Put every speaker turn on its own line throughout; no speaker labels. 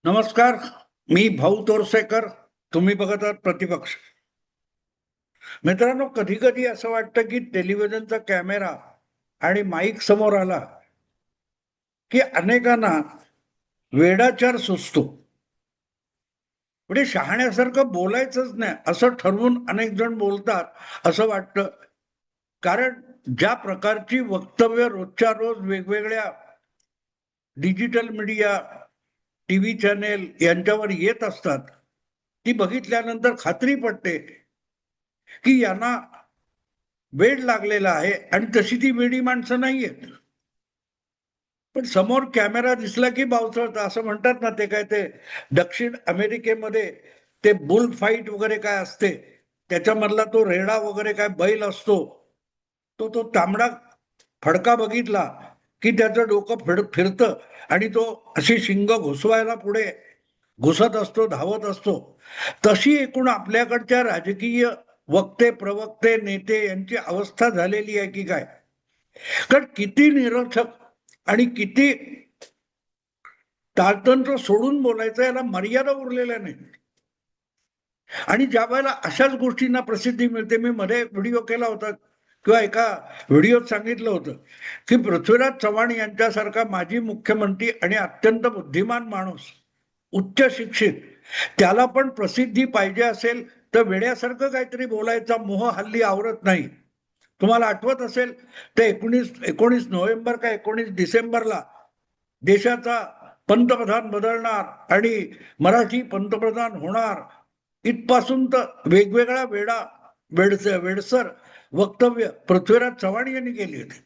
नमस्कार. मी भाऊ तोरसेकर. तुम्ही बघत आहात प्रतिपक्ष. मित्रांनो, कधी कधी असं वाटतं की टेलिव्हिजनचा कॅमेरा आणि माईक समोर आला की अनेकांना वेडाचार सुचतो. म्हणजे शहाण्यासारखं बोलायचंच नाही असं ठरवून अनेक जण बोलतात असं वाटतं. कारण ज्या प्रकारची वक्तव्य रोजच्या रोज वेगवेगळ्या डिजिटल मीडिया, टीव्ही चॅनेल यांच्यावर येत असतात, ती बघितल्यानंतर खात्री पडते की यांना वेड लागलेला आहे आणि तशी ती वेडी माणसं नाहीयेत. पण समोर कॅमेरा दिसला की बावचळतं असं म्हणतात ना. ते काय ते दक्षिण अमेरिकेमध्ये ते बुल फाईट वगैरे काय असते, त्याच्यामधला तो रेडा वगैरे काय बैल असतो, तो तांबडा फडका बघितला की त्याचं डोकं फिरतं आणि तो अशी शिंग घुसवायला पुढे घुसत असतो, धावत असतो. तशी एकूण आपल्याकडच्या राजकीय वक्ते, प्रवक्ते, नेते यांची अवस्था झालेली आहे की काय. कारण किती निरर्थक आणि किती ताळतंत्र सोडून बोलायचं याला मर्यादा उरलेल्या नाही. आणि ज्या वेळेला अशाच गोष्टींना प्रसिद्धी मिळते, मी मध्ये व्हिडिओ केला होता किंवा एका व्हिडिओत सांगितलं होतं की पृथ्वीराज चव्हाण यांच्यासारखा माजी मुख्यमंत्री आणि अत्यंत बुद्धिमान माणूस, उच्च शिक्षित, त्याला पण प्रसिद्धी पाहिजे असेल तर वेड्यासारखं काहीतरी बोलायचा मोह हल्ली आवरत नाही. तुम्हाला आठवत असेल ते 19 नोव्हेंबर का 19 डिसेंबरला देशाचा पंतप्रधान बदलणार आणि मराठी पंतप्रधान होणार, इथपासून तर वेगवेगळ्या वेडसर वक्तव्य पृथ्वीराज चव्हाण यांनी केली होती.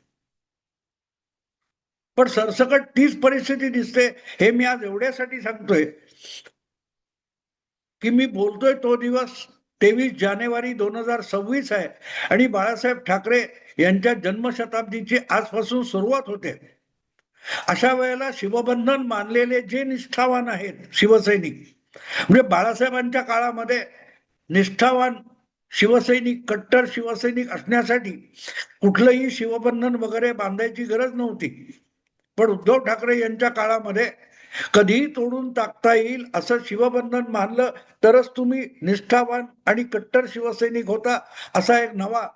पण सरसकट तीच परिस्थिती दिसते. हे मी आज एवढ्यासाठी सांगतोय की मी बोलतोय तो दिवस 23 जानेवारी 2026 आहे आणि बाळासाहेब ठाकरे यांच्या जन्मशताब्दीची आजपासून सुरुवात होते. अशा वेळेला शिवबंधन मानलेले जे निष्ठावान आहेत शिवसैनिक, म्हणजे बाळासाहेबांच्या काळामध्ये निष्ठावान शिवसैनिक, कट्टर शिवसैनिक असण्यासाठी कुठलंही शिवबंधन वगैरे बांधायची गरज नव्हती. पण उद्धव ठाकरे यांच्या काळामध्ये कधीही तोडून टाकता येईल असं शिवबंधन मानलं तरच तुम्ही निष्ठावान आणि कट्टर शिवसैनिक होता, असा एक नवा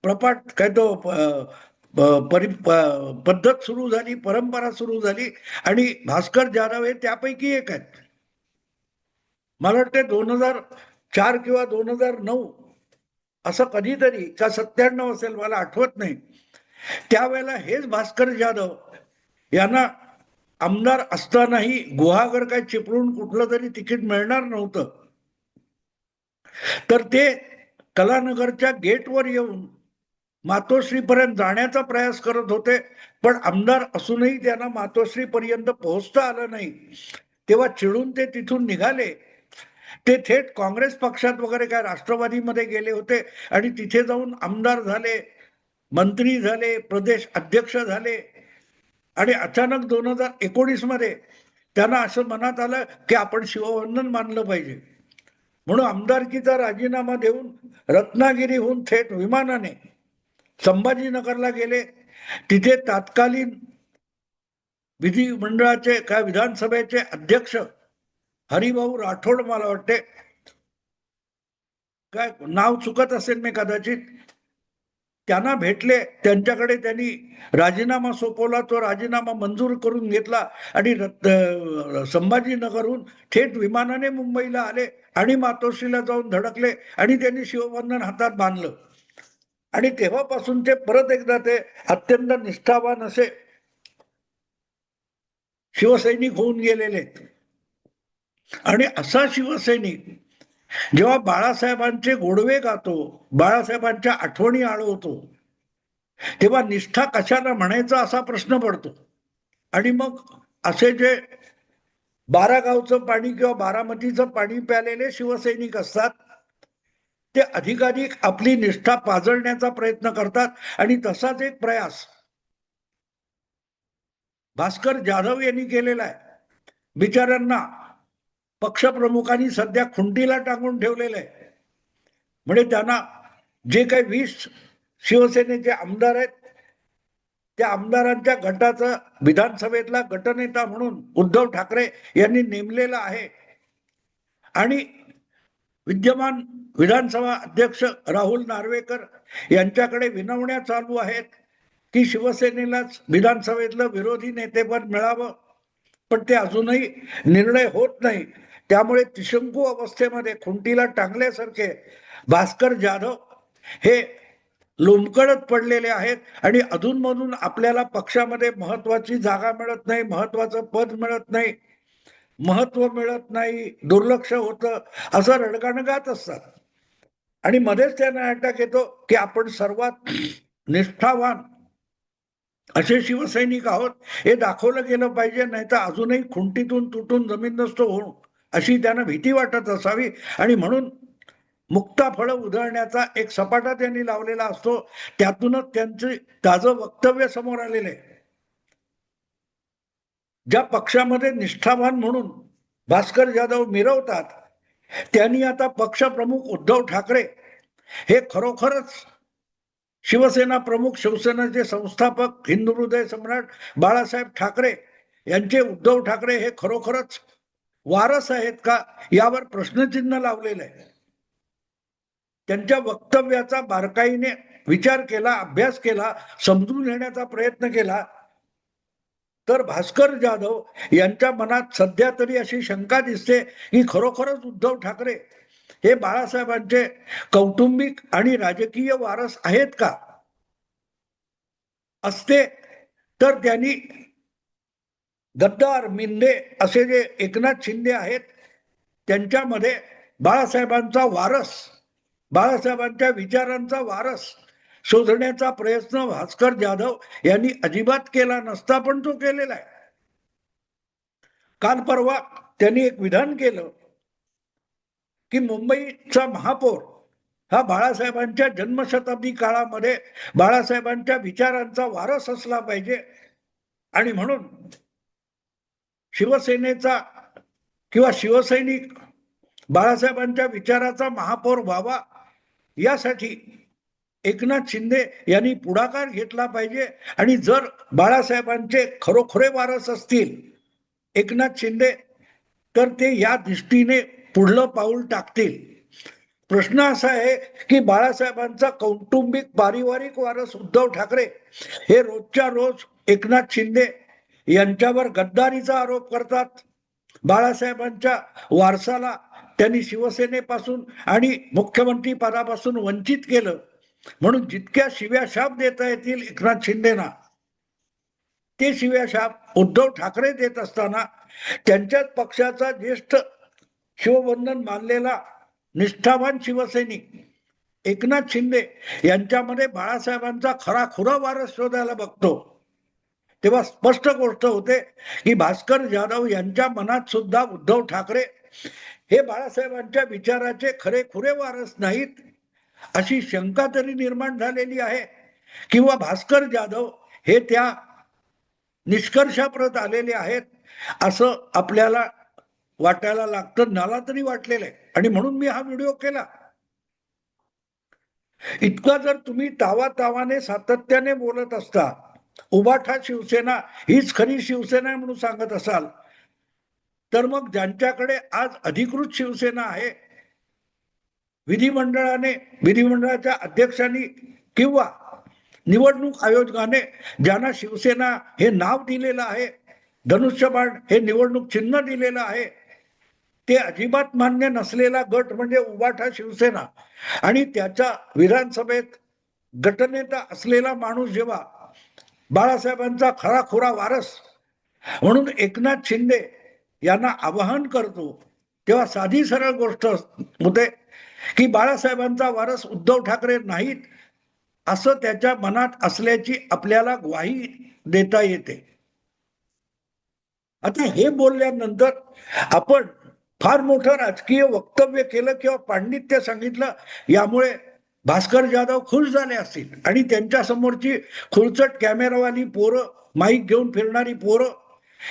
प्रपाट काय तो पद्धत सुरू झाली, परंपरा सुरू झाली. आणि भास्कर जाधव हे त्यापैकी एक आहेत. मला वाटतं 2004 किंवा 2009 असं कधीतरी का 97 असेल, मला आठवत नाही, त्यावेळेला हेच भास्कर जाधव यांना आमदार असतानाही गुहागर काय चिपळूण कुठलं तरी तिकीट मिळणार नव्हतं, तर ते कलानगरच्या गेटवर येऊन मातोश्रीपर्यंत जाण्याचा प्रयास करत होते. पण आमदार असूनही त्यांना मातोश्री पर्यंत पोहोचता आलं नाही. तेव्हा चिडून ते तिथून निघाले. ते थेट काँग्रेस पक्षात वगैरे काय राष्ट्रवादीमध्ये गेले होते आणि तिथे जाऊन आमदार झाले, मंत्री झाले, प्रदेश अध्यक्ष झाले. आणि अचानक 2019 मध्ये त्यांना असं मनात आलं की आपण शिवबंधन मानलं पाहिजे, म्हणून आमदारकीचा राजीनामा देऊन रत्नागिरीहून थेट विमानाने संभाजीनगरला गेले. तिथे तत्कालीन विधिमंडळाचे काय विधानसभेचे अध्यक्ष हरिभाऊ राठोड, मला वाटते, काय नाव चुकत असेल मी कदाचित, त्यांना भेटले. त्यांच्याकडे त्यांनी राजीनामा सोपवला, तो राजीनामा मंजूर करून घेतला आणि संभाजीनगरहून थेट विमानाने मुंबईला आले आणि मातोश्रीला जाऊन धडकले आणि त्यांनी शिवबंधन हातात बांधलं. आणि तेव्हापासून ते परत एकदा ते अत्यंत निष्ठावान असे शिवसैनिक होऊन गेलेले. आणि असा शिवसैनिक जेव्हा बाळासाहेबांचे गोडवे गातो, बाळासाहेबांच्या आठवणी आळवतो, तेव्हा निष्ठा कशाला म्हणायचा असा प्रश्न पडतो. आणि मग असे जे 12 गावचं पाणी किंवा बारामतीचं पाणी प्यालेले शिवसैनिक असतात, ते अधिकाधिक आपली निष्ठा पाजळण्याचा प्रयत्न करतात. आणि तसाच एक प्रयास भास्कर जाधव यांनी केलेला आहे. बिचाऱ्यांना पक्षप्रमुखांनी सध्या खुंटीला टाकून ठेवलेलं आहे. म्हणजे त्यांना जे काही 20 शिवसेनेचे आमदार आहेत त्या आमदारांच्या गटाचा विधानसभेतला गटनेता म्हणून उद्धव ठाकरे यांनी नेमलेला आहे आणि विद्यमान विधानसभा अध्यक्ष राहुल नार्वेकर यांच्याकडे विनवण्या चालू आहेत की शिवसेनेलाच विधानसभेतलं विरोधी नेतेपद मिळावं, पण ते अजूनही निर्णय होत नाही. त्यामुळे त्रिशंकू अवस्थेमध्ये खुंटीला टांगल्यासारखे भास्कर जाधव हे लोंबकळत पडलेले आहेत आणि अधूनमधून आपल्याला पक्षामध्ये महत्वाची जागा मिळत नाही, महत्वाचं पद मिळत नाही, महत्व मिळत नाही, दुर्लक्ष होतं, असं रडगाणं गात असतात. आणि मध्येच त्यांना अटॅक येतो की आपण सर्वात निष्ठावान असे शिवसैनिक आहोत हे दाखवलं गेलं पाहिजे, नाही तर अजूनही खुंटीतून तुटून जमीनदोस्त होऊ अशी त्यांना भीती वाटत असावी. आणि म्हणून मुक्ता फळं उधळण्याचा एक सपाटा त्यांनी लावलेला असतो. त्यातूनच त्यांचे ताजं वक्तव्य समोर आलेलं आहे. ज्या पक्षामध्ये निष्ठावान म्हणून भास्कर जाधव मिरवतात, त्यांनी आता पक्षप्रमुख उद्धव ठाकरे हे खरोखरच शिवसेना प्रमुख, शिवसेनेचे संस्थापक, हिंदू हृदय सम्राट बाळासाहेब ठाकरे यांचे उद्धव ठाकरे हे खरोखरच वारस आहेत का, यावर प्रश्नचिन्ह लावलेलं आहे. त्यांच्या वक्तव्याचा बारकाईने विचार केला, अभ्यास केला, समजून घेण्याचा प्रयत्न केला तर भास्कर जाधव यांच्या मनात सध्या तरी अशी शंका दिसते की खरोखरच उद्धव ठाकरे हे बाळासाहेबांचे कौटुंबिक आणि राजकीय वारस आहेत का. असते तर त्यांनी गद्दार, मिंदे असे जे एकनाथ शिंदे आहेत त्यांच्यामध्ये बाळासाहेबांचा वारस, बाळासाहेबांच्या विचारांचा वारस शोधण्याचा प्रयत्न भास्कर जाधव यांनी अजिबात केला नसता, पण तो केलेला आहे. काल परवा त्यांनी एक विधान केलं की मुंबईचा महापौर हा बाळासाहेबांच्या जन्मशताब्दी काळामध्ये बाळासाहेबांच्या विचारांचा वारस असला पाहिजे आणि म्हणून शिवसेनेचा किंवा शिवसैनिक बाळासाहेबांच्या विचाराचा महापौर व्हावा यासाठी एकनाथ शिंदे यांनी पुढाकार घेतला पाहिजे. आणि जर बाळासाहेबांचे खरोखरे वारस असतील एकनाथ शिंदे तर ते या दृष्टीने पुढलं पाऊल टाकतील. प्रश्न असा आहे की बाळासाहेबांचा कौटुंबिक पारिवारिक वारस उद्धव ठाकरे हे रोजच्या रोज एकनाथ शिंदे यांच्यावर गद्दारीचा आरोप करतात. बाळासाहेबांच्या वारसाला त्यांनी शिवसेनेपासून आणि मुख्यमंत्री पदापासून वंचित केलं, म्हणून जितक्या शिव्याशाप देता येतील एकनाथ शिंदेना ते शिव्याशाप उद्धव ठाकरे देत असताना त्यांच्याच पक्षाचा ज्येष्ठ शिवबंधन मानलेला निष्ठावान शिवसैनिक एकनाथ शिंदे यांच्यामध्ये बाळासाहेबांचा खराखुरा वारस शोधायला बघतो, तेव्हा स्पष्ट गोष्ट होते की भास्कर जाधव यांच्या मनात सुद्धा उद्धव ठाकरे हे बाळासाहेबांच्या विचाराचे खरेखुरे वारस नाहीत अशी शंका तरी निर्माण झालेली आहे. किंवा भास्कर जाधव हे त्या निष्कर्षाप्रत आलेले आहेत असं आपल्याला वाटायला लागतं, मला तरी वाटलेलं आहे. आणि म्हणून मी हा व्हिडिओ केला. इतका जर तुम्ही तावातावाने सातत्याने बोलत असता, उभाठा शिवसेना हीच खरी शिवसेना आहे म्हणून सांगत असाल, तर मग ज्यांच्याकडे आज अधिकृत शिवसेना आहे, विधिमंडळाच्या अध्यक्षांनी किंवा निवडणूक आयोगाने ज्यांना शिवसेना हे नाव दिलेलं आहे, धनुष्यबाण हे निवडणूक चिन्ह दिलेलं आहे, ते अजिबात मान्य नसलेला गट म्हणजे उभाठा शिवसेना आणि त्याच्या विधानसभेत गटनेता असलेला माणूस जेव्हा बाळासाहेबांचा खराखुरा वारस म्हणून एकनाथ शिंदे यांना आवाहन करतो, तेव्हा साधी सरळ गोष्ट होते की बाळासाहेबांचा वारस उद्धव ठाकरे नाहीत असं त्याच्या मनात असल्याची आपल्याला ग्वाही देता येते. आता हे बोलल्यानंतर आपण फार मोठं राजकीय वक्तव्य केलं किंवा पांडित्य सांगितलं, यामुळे भास्कर जाधव खुश झाले असतील आणि त्यांच्या समोरची खुळचट कॅमेरावाली पोरं, माईक घेऊन फिरणारी पोरं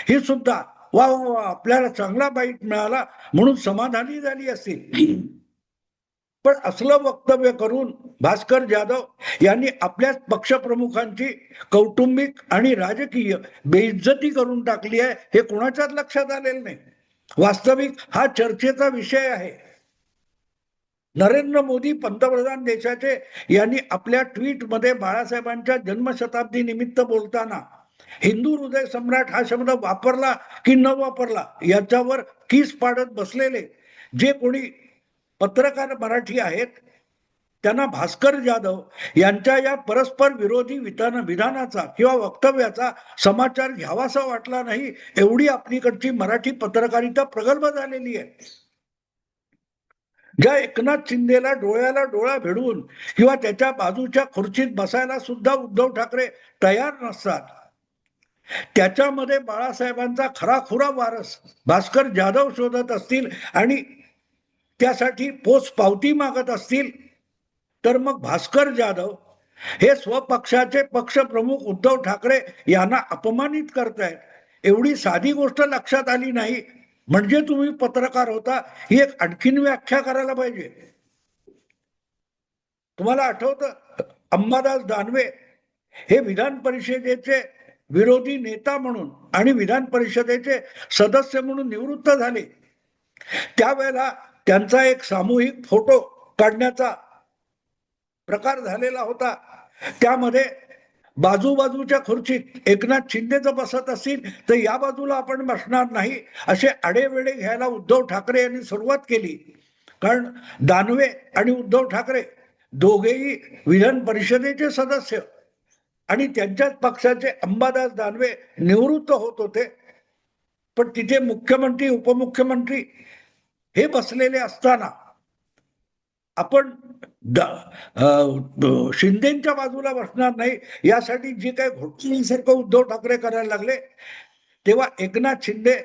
ही सुद्धा वा वा आपल्याला चांगला बाईट मिळाला म्हणून समाधानी झाली असतील. पण असलं वक्तव्य करून भास्कर जाधव यांनी आपल्याच पक्षप्रमुखांची कौटुंबिक आणि राजकीय बेइज्जती करून टाकली आहे हे कोणाच्याच लक्षात आलेलं नाही. वास्तविक हा चर्चेचा विषय आहे. नरेंद्र मोदी पंतप्रधान देशाचे यांनी आपल्या ट्विटमध्ये बाळासाहेबांच्या जन्मशताब्दी निमित्त बोलताना हिंदू हृदय सम्राट हा शब्द वापरला की न वापरला याच्यावर किस पाडत बसलेले जे कोणी पत्रकार मराठी आहेत त्यांना भास्कर जाधव यांच्या या परस्पर विरोधी विधानाचा किंवा वक्तव्याचा समाचार घ्यावासा वाटला नाही, एवढी आपलीकडची मराठी पत्रकारिता प्रगल्भ झालेली आहे. ज्या एकनाथ शिंदेला डोळ्याला डोळा भिडवून किंवा त्याच्या बाजूच्या खुर्चीत बसायला सुद्धा उद्धव ठाकरे तयार नसतात, त्याच्यामध्ये बाळासाहेबांचा खराखुरा वारस भास्कर जाधव शोधत असतील आणि त्यासाठी पोच पावती मागत असतील तर मग भास्कर जाधव हे स्वपक्षाचे पक्षप्रमुख उद्धव ठाकरे यांना अपमानित करतायत. एवढी साधी गोष्ट लक्षात आली नाही म्हणजे तुम्ही पत्रकार होता ही एक आणखीन व्याख्या करायला पाहिजे. तुम्हाला आठवतं अंबादास दानवे हे विधान परिषदेचे विरोधी नेता म्हणून आणि विधान परिषदेचे सदस्य म्हणून निवृत्त झाले. त्यावेळेला त्यांचा एक सामूहिक फोटो काढण्याचा प्रकार झालेला होता. त्यामध्ये बाजूबाजूच्या खुर्चीत एकनाथ शिंदेच बसत असतील तर या बाजूला आपण बसणार नाही असे आडेवेडे घ्यायला उद्धव ठाकरे यांनी सुरुवात केली. कारण दानवे आणि उद्धव ठाकरे दोघेही विधान परिषदेचे सदस्य आणि त्यांच्याच पक्षाचे अंबादास दानवे निवृत्त होत होते. पण तिथे मुख्यमंत्री उपमुख्यमंत्री हे बसलेले असताना आपण शिंदेच्या बाजूला बसणार नाही यासाठी जे काही घोटणीसारखं उद्धव ठाकरे करायला लागले तेव्हा एकनाथ शिंदे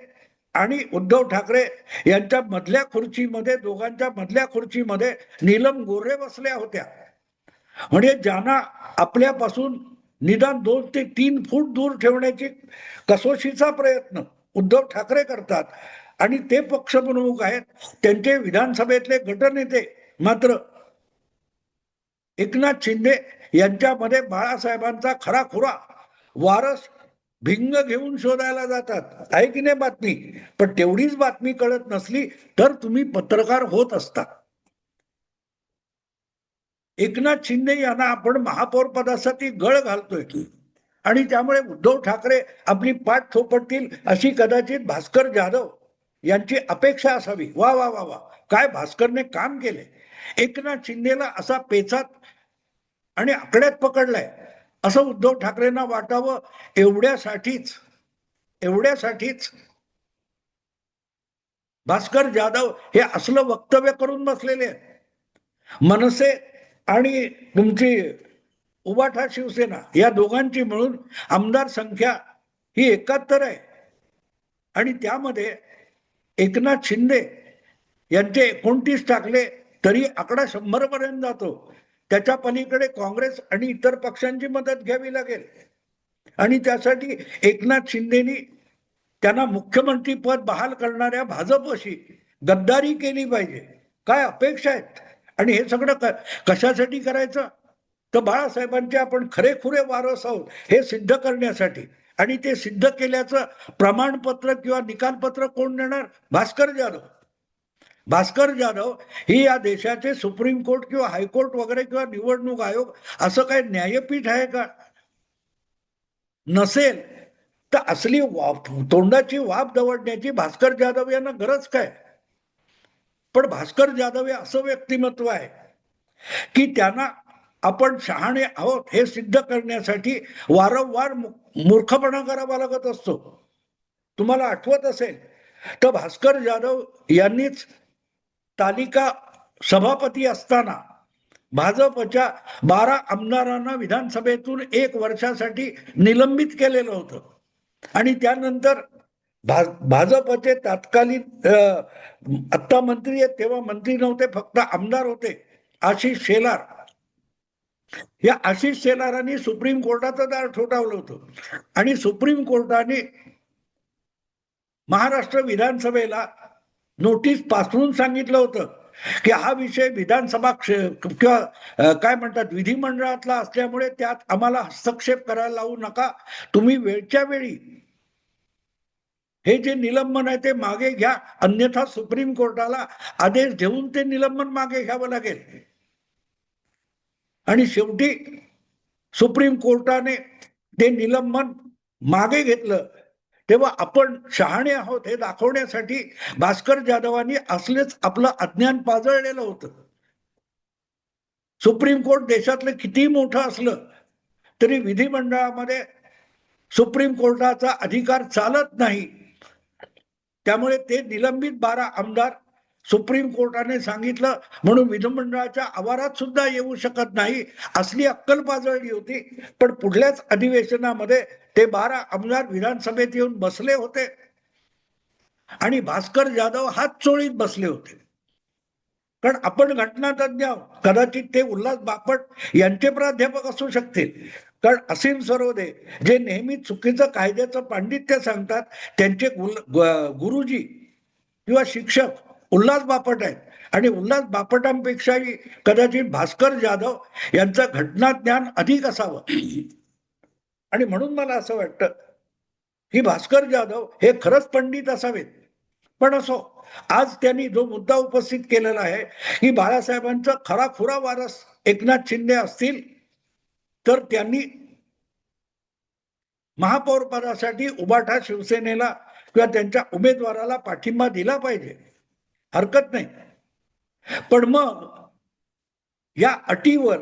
आणि उद्धव ठाकरे यांच्या मधल्या खुर्चीमध्ये दोघांच्या मधल्या खुर्चीमध्ये नीलम गोऱ्हे बसल्या होत्या. म्हणजे ज्यांना आपल्यापासून निदान 2 ते 3 फूट दूर ठेवण्याची कसोशीचा प्रयत्न उद्धव ठाकरे करतात आणि ते पक्षप्रमुख आहेत. त्यांचे विधानसभेतले गटनेते मात्र एकनाथ शिंदे यांच्यामध्ये बाळासाहेबांचा खराखुरा वारस भिंग घेऊन शोधायला जातात. आहे की नाही बातमी? पण तेवढीच बातमी कळत नसली तर तुम्ही पत्रकार होत असता. एकनाथ शिंदे यांना आपण महापौर पदासाठी गळ घालतोय आणि त्यामुळे उद्धव ठाकरे आपली पाठ थोपटतील अशी कदाचित भास्कर जाधव यांची अपेक्षा असावी. वा वा वा वा, काय भास्करने काम केले. एकनाथ शिंदेला असा पेचात आणि आकड्यात पकडलाय असं उद्धव ठाकरेंना वाटावं एवढ्यासाठीच भास्कर जाधव हे असलं वक्तव्य करून बसलेले आहेत. मनसे आणि तुमची उबाठा शिवसेना या दोघांची मिळून आमदार संख्या ही 71 आहे आणि त्यामध्ये एकनाथ शिंदे यांचे 29 टाकले तरी आकडा 100 पर्यंत जातो. त्याच्या पलीकडे काँग्रेस आणि इतर पक्षांची मदत घ्यावी लागेल आणि त्यासाठी एकनाथ शिंदेनी त्यांना मुख्यमंत्री पद बहाल करणाऱ्या भाजपशी गद्दारी केली पाहिजे. काय अपेक्षा आहेत आणि हे सगळं कशासाठी करायचं तर बाळासाहेबांचे आपण खरेखुरे वारस आहोत हे सिद्ध करण्यासाठी. आणि ते सिद्ध केल्याचं प्रमाणपत्र किंवा निकालपत्र कोण देणार? भास्कर जाधव. भास्कर जाधव ही या देशाचे सुप्रीम कोर्ट किंवा हायकोर्ट वगैरे किंवा निवडणूक आयोग असं काही न्यायपीठ आहे का? नसेल तर असली तोंडाची वाफ दवडण्याची भास्कर जाधव यांना गरज काय? पण भास्कर जाधव हे असं व्यक्तिमत्व आहे की त्यांना आपण शहाणे आहोत हे सिद्ध करण्यासाठी वारंवार मूर्खपणा करावा लागत असतो. तुम्हाला आठवत असेल तर भास्कर जाधव यांनीच तालिका सभापती असताना भाजपच्या 12 आमदारांना विधानसभेतून 1 वर्षासाठी निलंबित केलेलं होतं आणि त्यानंतर भाजपचे तत्कालीन आत्ता मंत्री आहेत तेव्हा मंत्री नव्हते, फक्त आमदार होते, आशिष शेलार. या आशिष शेलारांनी सुप्रीम कोर्टाचं दार ठोठावलं होतं आणि सुप्रीम कोर्टाने महाराष्ट्र विधानसभेला नोटीस पाठवून सांगितलं होतं की हा विषय विधानसभा किंवा काय म्हणतात विधिमंडळातला असल्यामुळे त्यात आम्हाला हस्तक्षेप करायला लावू नका, तुम्ही वेळच्या वेळी हे जे निलंबन आहे ते मागे घ्या, अन्यथा सुप्रीम कोर्टाला आदेश देऊन ते निलंबन मागे घ्यावं लागेल. आणि शेवटी सुप्रीम कोर्टाने ते निलंबन मागे घेतलं तेव्हा आपण शहाणे आहोत हे दाखवण्यासाठी भास्कर जाधवांनी असलेच आपलं अज्ञान पाजळलेलं होतं. सुप्रीम कोर्ट देशातलं किती मोठं असलं तरी विधिमंडळामध्ये सुप्रीम कोर्टाचा अधिकार चालत नाही. त्यामुळे ते निलंबित 12 आमदार सुप्रीम कोर्टाने सांगितलं म्हणून विधिमंडळाच्या आवारात सुद्धा येऊ शकत नाही असली अक्कल पाजळली होती. पण पुढल्याच अधिवेशनामध्ये ते 12 आमदार विधानसभेत येऊन बसले होते आणि भास्कर जाधव हात चोळीत बसले होते. कारण आपण घटनातज्ञ आहोत, कदाचित ते उल्हास बापट यांचे प्राध्यापक असू शकतील. कारण असीम सरोदे जे नेहमी चुकीचं कायद्याचं पांडित्य सांगतात त्यांचे गुरुजी किंवा शिक्षक उल्हास बापट आहेत आणि उल्हास बापटांपेक्षाही कदाचित भास्कर जाधव यांचं घटनाज्ञान अधिक असावं. आणि म्हणून मला असं वाटतं की भास्कर जाधव हे खरंच पंडित असावेत. पण असो, आज त्यांनी जो मुद्दा उपस्थित केलेला आहे की बाळासाहेबांचा खराखुरा वारस एकनाथ शिंदे असतील तर त्यांनी महापौर पदासाठी उबाठा शिवसेनेला किंवा त्यांच्या उमेदवाराला पाठिंबा दिला पाहिजे, हरकत नाही. पण मग या अटीवर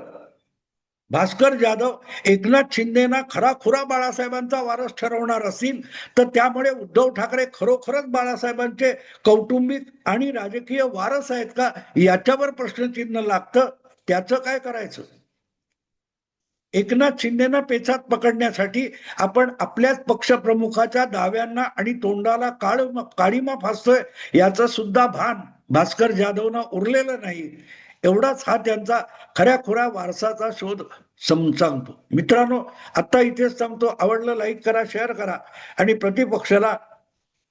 भास्कर जाधव एकनाथ शिंदेना खराखुरा बाळासाहेबांचा वारस ठरवणार असतील तर त्यामुळे उद्धव ठाकरे खरोखरच बाळासाहेबांचे कौटुंबिक आणि राजकीय वारस आहेत का याच्यावर प्रश्नचिन्ह लागतं. त्याचं काय करायचं? एकनाथ शिंदेना पेचात पकडण्यासाठी आपण आपल्याच पक्षप्रमुखाच्या दाव्यांना आणि तोंडाला काळीमा फासतोय याचं सुद्धा भान भास्कर जाधवना उरलेलं नाही. एवढाच हा त्यांचा खऱ्याखुरा वारसाचा शोध सांगतो. मित्रांनो, आता इथेच सांगतो. आवडलं लाईक करा, शेअर करा आणि प्रतिपक्षाला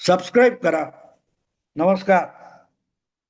सबस्क्राईब करा. नमस्कार.